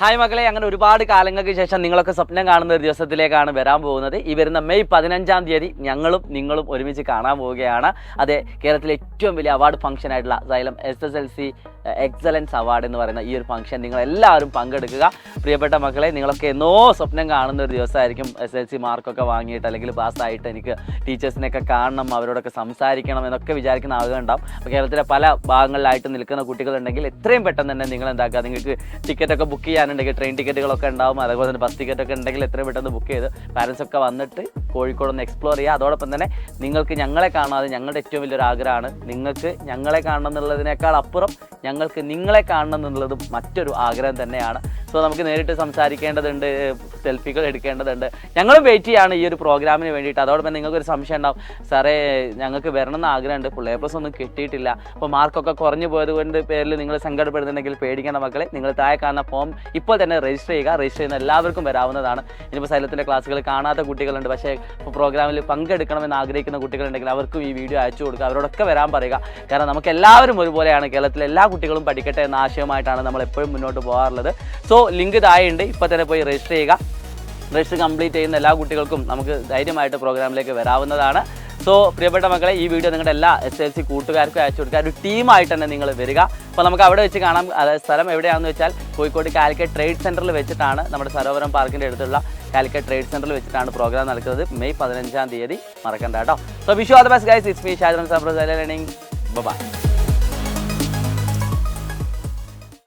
Hi മക്കളെ, അങ്ങനെ ഒരുപാട് കാലങ്ങൾക്ക് ശേഷം നിങ്ങളൊക്കെ സ്വപ്നം കാണുന്ന ഒരു ദിവസത്തിലേക്കാണ് വരാൻ പോകുന്നത്. ഈ വരുന്ന മെയ് 15-ാം തീയതി ഞങ്ങളും നിങ്ങളും ഒരുമിച്ച് കാണാൻ പോവുകയാണ്. അതെ, കേരളത്തിലെ ഏറ്റവും വലിയ അവാർഡ് ഫംഗ്ഷൻ ആയിട്ടുള്ള സൈലം SSLC എക്സലൻസ് അവാർഡ് എന്ന് പറയുന്ന ഈ ഒരു ഫംഗ്ഷൻ നിങ്ങളെല്ലാവരും പങ്കെടുക്കുക. പ്രിയപ്പെട്ട മക്കളെ, നിങ്ങളൊക്കെ എന്നോ സ്വപ്നം കാണുന്ന ഒരു ദിവസമായിരിക്കും SSLC മാർക്കൊക്കെ വാങ്ങിയിട്ട് അല്ലെങ്കിൽ പാസ്സായിട്ട് എനിക്ക് ടീച്ചേഴ്സിനെയൊക്കെ കാണണം, അവരോടൊക്കെ സംസാരിക്കണം എന്നൊക്കെ വിചാരിക്കുന്ന ആളുകൾ ഉണ്ടാവും. അപ്പോൾ കേരളത്തിലെ പല ഭാഗങ്ങളിലായിട്ട് നിൽക്കുന്ന കുട്ടികളുണ്ടെങ്കിൽ എത്രയും പെട്ടെന്ന് തന്നെ നിങ്ങൾ എന്താക്കുക, നിങ്ങൾക്ക് ടിക്കറ്റൊക്കെ ബുക്ക് ചെയ്യാനുണ്ടെങ്കിൽ ട്രെയിൻ ടിക്കറ്റുകളൊക്കെ ഉണ്ടാവും, അതുപോലെ തന്നെ ബസ് ടിക്കറ്റൊക്കെ ഉണ്ടെങ്കിൽ എത്രയും പെട്ടെന്ന് ബുക്ക് ചെയ്ത് പാരൻസൊക്കെ വന്നിട്ട് കോഴിക്കോടൊന്ന് എക്സ്പ്ലോർ ചെയ്യുക. അതോടൊപ്പം തന്നെ നിങ്ങൾക്ക് ഞങ്ങളെ കാണാതെ ഞങ്ങളുടെ ഏറ്റവും വലിയൊരു ആഗ്രഹമാണ് നിങ്ങൾക്ക് ഞങ്ങളെ കാണണം എന്നുള്ളതിനേക്കാൾ അപ്പുറം ഞങ്ങൾക്ക് നിങ്ങളെ കാണണം എന്നുള്ളതും മറ്റൊരു ആഗ്രഹം തന്നെയാണ്. സോ നമുക്ക് നേരിട്ട് സംസാരിക്കേണ്ടതുണ്ട്, സെൽഫികൾ എടുക്കേണ്ടതുണ്ട്. ഞങ്ങളും വെയിറ്റ് ചെയ്യാണ് ഈ ഒരു പ്രോഗ്രാമിന് വേണ്ടിയിട്ട്. അതോടൊപ്പം നിങ്ങൾക്കൊരു സംശയം ഉണ്ടാവും, സാറേ ഞങ്ങൾക്ക് വരണമെന്ന് ആഗ്രഹമുണ്ട്, A+ ഒന്നും കിട്ടിയിട്ടില്ല, അപ്പോൾ മാർക്കൊക്കെ കുറഞ്ഞു പോയത് കൊണ്ട് പേരിൽ നിങ്ങൾ സങ്കടപ്പെടുന്നുണ്ടെങ്കിൽ പേടിക്കേണ്ട മക്കളെ, നിങ്ങൾ താഴെ കാണുന്ന ഫോം ഇപ്പോൾ തന്നെ രജിസ്റ്റർ ചെയ്യുക. രജിസ്റ്റർ ചെയ്യുന്ന എല്ലാവർക്കും വരാവുന്നതാണ്. ഇനിയിപ്പോൾ സൈലത്തിൻ്റെ ക്ലാസ്സുകൾ കാണാത്ത കുട്ടികളുണ്ട്, പക്ഷേ ഇപ്പോൾ പ്രോഗ്രാമിൽ പങ്കെടുക്കണമെന്ന് ആഗ്രഹിക്കുന്ന കുട്ടികളുണ്ടെങ്കിൽ അവർക്കും ഈ വീഡിയോ അയച്ചു കൊടുക്കുക, അവരോടൊക്കെ വരാൻ പറയുക. കാരണം നമുക്ക് എല്ലാവരും ഒരുപോലെയാണ്, കേരളത്തിലെ എല്ലാ കുട്ടികളും പഠിക്കട്ടെ എന്ന ആശയമായിട്ടാണ് നമ്മൾ എപ്പോഴും മുന്നോട്ട് പോകാറുള്ളത്. സോ ലിങ്ക് താഴെയുണ്ട്, ഇപ്പോൾ തന്നെ പോയി രജിസ്റ്റർ ചെയ്യുക. രജിസ്റ്റർ കംപ്ലീറ്റ് ചെയ്യുന്ന എല്ലാ കുട്ടികൾക്കും നമുക്ക് ധൈര്യമായിട്ട് പ്രോഗ്രാമിലേക്ക് വരാവുന്നതാണ്. സോ പ്രിയപ്പെട്ട മക്കളെ, ഈ വീഡിയോ നിങ്ങളുടെ എല്ലാ SSLC കൂട്ടുകാർക്കും അയച്ചു കൊടുക്കുക. ഒരു ടീമായിട്ട് തന്നെ നിങ്ങൾ വരിക. അപ്പോൾ നമുക്ക് അവിടെ വെച്ച് കാണാം. അതായത് സ്ഥലം എവിടെയാണെന്ന് വെച്ചാൽ കോഴിക്കോട് കാലിക്കറ്റ് ട്രേഡ് സെൻറ്ററിൽ വെച്ചിട്ടാണ്, നമ്മുടെ സരോവരം പാർക്കിൻ്റെ അടുത്തുള്ള കാലിക്കറ്റ് ട്രേഡ് സെൻറ്ററിൽ വെച്ചിട്ടാണ് പ്രോഗ്രാം നടക്കുന്നത്. മെയ് 15-ാം തീയതി മറക്കണ്ട കേട്ടോ. So wish you all the best guys. It's me Shajan from learning. By.